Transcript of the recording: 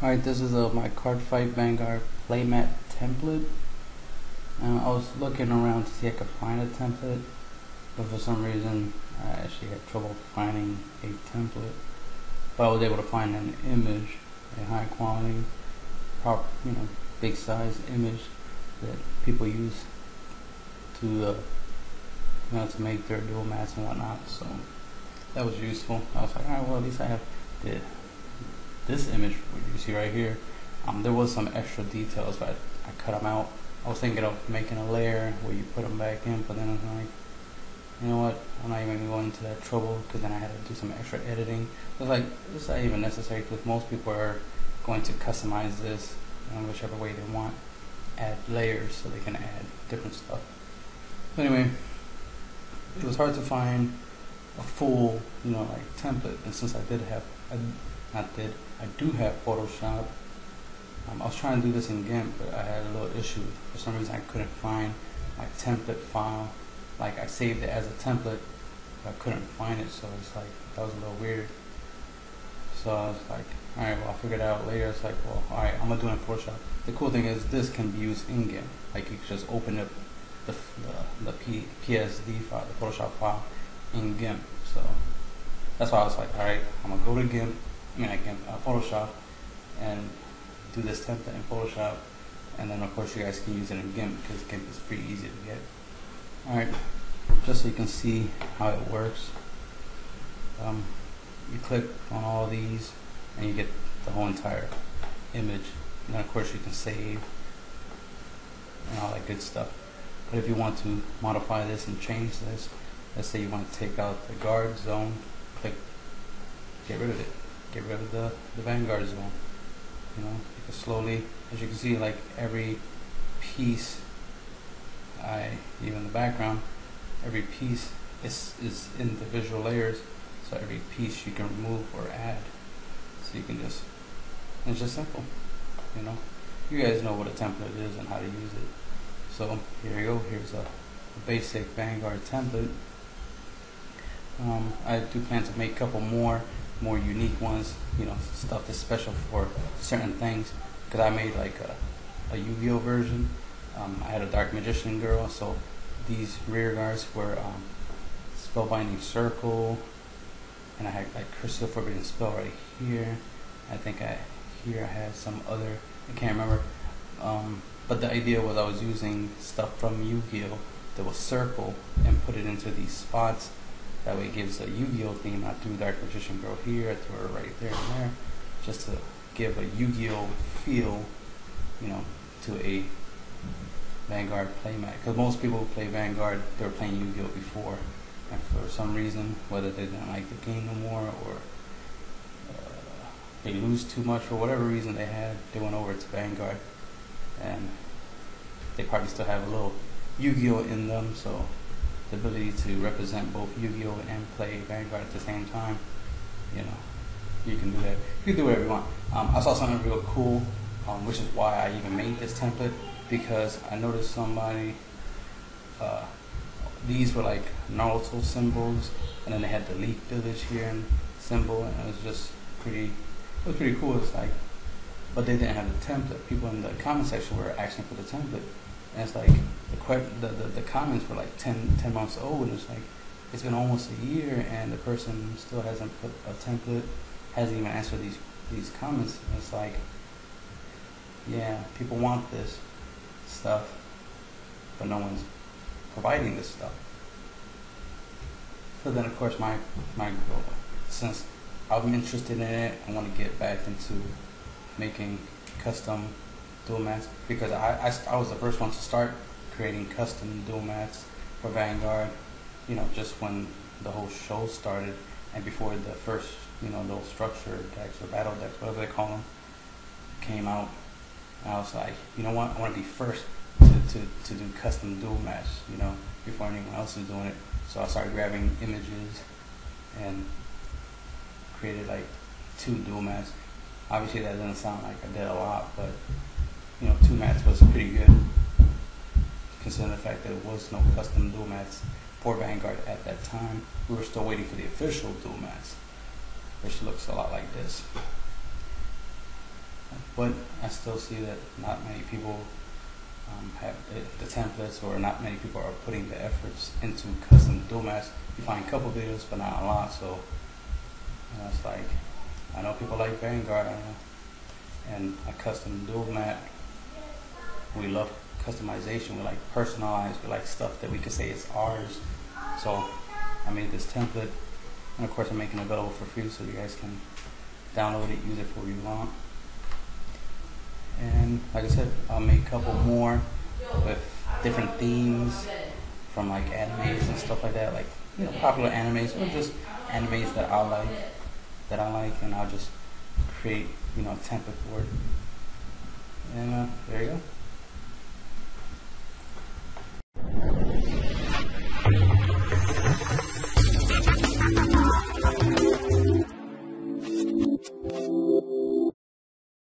Alright, this is my Card Fight Vanguard Playmat template. I was looking around to see if I could find a template, but for some reason I actually had trouble finding a template. But I was able to find an image, a high quality, big size image that people use to to make their dual mats and whatnot. So that was useful. I was like, alright, well, at least I have this image you see right here. There was some extra details, but I cut them out. I was thinking of making a layer where you put them back in, but then I was like, you know what, I'm not even going into that trouble, because then I had to do some extra editing. I was like, this is not even necessary, because most people are going to customize this in whichever way they want, add layers so they can add different stuff. So anyway, it was hard to find a full template, and since I do have Photoshop. I was trying to do this in GIMP, but I had a little issue. For some reason I couldn't find my template file. Like, I saved it as a template, but I couldn't find it, so it's like, that was a little weird. So I was like, alright, well, I'll figure it out later. It's like, well, alright, I'm gonna do it in Photoshop. The cool thing is this can be used in GIMP. Like, you can just open up the PSD file, the Photoshop file in GIMP. So that's why I was like, alright, I'm gonna go to GIMP, Photoshop, and do this template in Photoshop, and then of course you guys can use it in GIMP, because GIMP is pretty easy to get. Alright, just so you can see how it works, you click on all these and you get the whole entire image, and then of course you can save and all that good stuff. But if you want to modify this and change this, let's say you want to take out the guard zone, click get rid of it. Get rid of the Vanguard zone. You can slowly, as you can see, like every piece, even the background, every piece is individual layers. So every piece you can remove or add. So you can just, it's just simple. You guys know what a template is and how to use it. So here you go. Here's a basic Vanguard template. I do plan to make a couple more unique ones, stuff that's special for certain things, because I made like a Yu-Gi-Oh version. I had a Dark Magician girl, so these rear guards were Spellbinding Circle, and I had like Crystal Forbidden Spell right here. I think here I had some other, I can't remember, but the idea was I was using stuff from Yu-Gi-Oh that was circle and put it into these spots. That way it gives a Yu-Gi-Oh theme. I threw Dark Magician Girl here, I threw her right there and there, just to give a Yu-Gi-Oh feel, to a Vanguard playmat. Because most people who play Vanguard, they were playing Yu-Gi-Oh before, and for some reason, whether they didn't like the game no more, or they lose too much, for whatever reason they went over to Vanguard, and they probably still have a little Yu-Gi-Oh in them, so the ability to represent both Yu-Gi-Oh and play Vanguard at the same time, you can do that. You can do whatever you want. I saw something real cool, which is why I even made this template, because I noticed somebody, these were like Naruto symbols, and then they had the Leaf Village here and symbol, and it was just pretty cool. It's like, but they didn't have the template. People in the comment section were asking for the template. And it's like the comments were like 10 months old, and it's like, it's been almost a year and the person still hasn't put a template, hasn't even answered these comments. And it's like, yeah, people want this stuff, but no one's providing this stuff. So then of course my goal, since I'm interested in it, I want to get back into making custom dual mats, because I was the first one to start creating custom dual mats for Vanguard, just when the whole show started, and before the first, those structure decks or battle decks, whatever they call them, came out. And I was like, you know what, I want to be first to do custom dual mats, before anyone else is doing it. So I started grabbing images and created like 2 dual mats. Obviously that doesn't sound like I did a lot, but 2 mats was pretty good, considering the fact that there was no custom dual mats for Vanguard at that time. We were still waiting for the official dual mats, which looks a lot like this. but I still see that not many people have the templates, or not many people are putting the efforts into custom dual mats. You find a couple videos, but not a lot. So it's like, I know people like Vanguard and a custom dual mat. We love customization. We like personalized. We like stuff that we could say is ours. So I made this template, and of course I'm making it available for free, so you guys can download it, use it for what you want. And like I said, I'll make a couple more with different themes from like animes and stuff like that, like, you know, popular animes, or just animes that I like, and I'll just create, you know, a template for it. And there you go.